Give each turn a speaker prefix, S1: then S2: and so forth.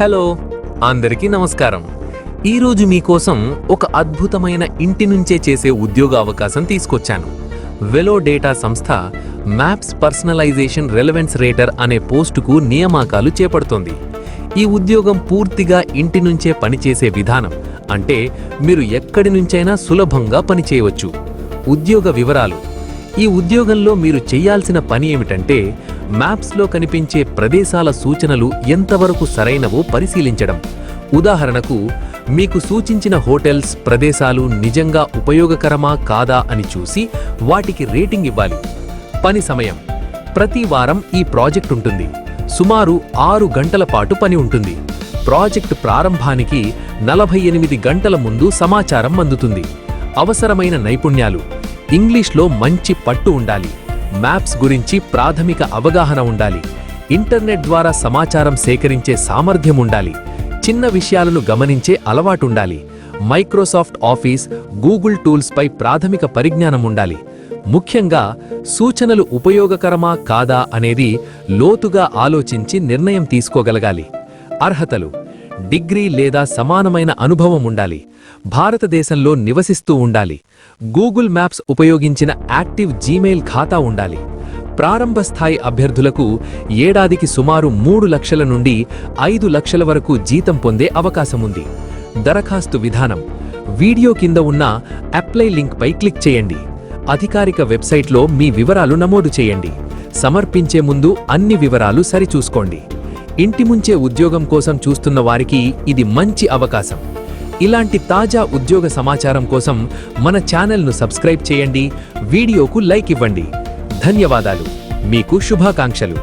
S1: Hello అందరికీ నమస్కారం. ఈరోజు మీకోసం ఒక అద్భుతమైన ఇంటి నుంచే చేసే ఉద్యోగ అవకాశం తీసుకొచ్చాను. వెలో డేటా సంస్థ మ్యాప్స్ పర్సనలైజేషన్ రెలెవెన్స్ రేటర్ అనే పోస్టుకు నియామకాలు చేపడుతోంది. ఈ ఉద్యోగం పూర్తిగా ఇంటి నుంచే పనిచేసే విధానం, అంటే మీరు ఎక్కడి నుంచైనా సులభంగా పనిచేయవచ్చు. ఉద్యోగ వివరాలు. ఈ ఉద్యోగంలో మీరు చేయాల్సిన పని ఏమిటంటే మ్యాప్స్లో కనిపించే ప్రదేశాల సూచనలు ఎంతవరకు సరైనవో పరిశీలించడం. ఉదాహరణకు, మీకు సూచించిన హోటల్స్, ప్రదేశాలు నిజంగా ఉపయోగకరమా కాదా అని చూసి వాటికి రేటింగ్ ఇవ్వాలి. పని సమయం. ప్రతి వారం ఈ ప్రాజెక్ట్ ఉంటుంది. సుమారు 6 గంటల పాటు పని ఉంటుంది. ప్రాజెక్ట్ ప్రారంభానికి 48 గంటల ముందు సమాచారం అందుతుంది. అవసరమైన నైపుణ్యాలు. ఇంగ్లీష్లో మంచి పట్టు ఉండాలి. మ్యాప్స్ గురించి ప్రాథమిక అవగాహన ఉండాలి. ఇంటర్నెట్ ద్వారా సమాచారం సేకరించే సామర్థ్యం ఉండాలి. చిన్న విషయాలను గమనించే అలవాటుండాలి. మైక్రోసాఫ్ట్ ఆఫీస్, గూగుల్ టూల్స్పై ప్రాథమిక పరిజ్ఞానం ఉండాలి. ముఖ్యంగా సూచనలు ఉపయోగకరమా కాదా అనేది లోతుగా ఆలోచించి నిర్ణయం తీసుకోగలగాలి. అర్హతలు. డిగ్రీ లేదా సమానమైన అనుభవం ఉండాలి. భారతదేశంలో నివసిస్తూ ఉండాలి. గూగుల్ మ్యాప్స్ ఉపయోగించిన యాక్టివ్ జీమెయిల్ ఖాతా ఉండాలి. ప్రారంభ స్థాయి అభ్యర్థులకు ఏడాదికి సుమారు 3 లక్షల నుండి 5 లక్షల వరకు జీతం పొందే అవకాశముంది. దరఖాస్తు విధానం. వీడియో కింద ఉన్న అప్లై లింక్పై క్లిక్ చేయండి. అధికారిక వెబ్సైట్లో మీ వివరాలు నమోదు చేయండి. సమర్పించే ముందు అన్ని వివరాలు సరిచూసుకోండి. ఇంటి ముంచే ఉద్యోగం కోసం చూస్తున్న వారికి ఇది మంచి అవకాశం. ఇలాంటి తాజా ఉద్యోగ సమాచారం కోసం మన ఛానల్ను సబ్స్క్రైబ్ చేయండి. వీడియోకు లైక్ ఇవ్వండి. ధన్యవాదాలు. మీకు శుభాకాంక్షలు.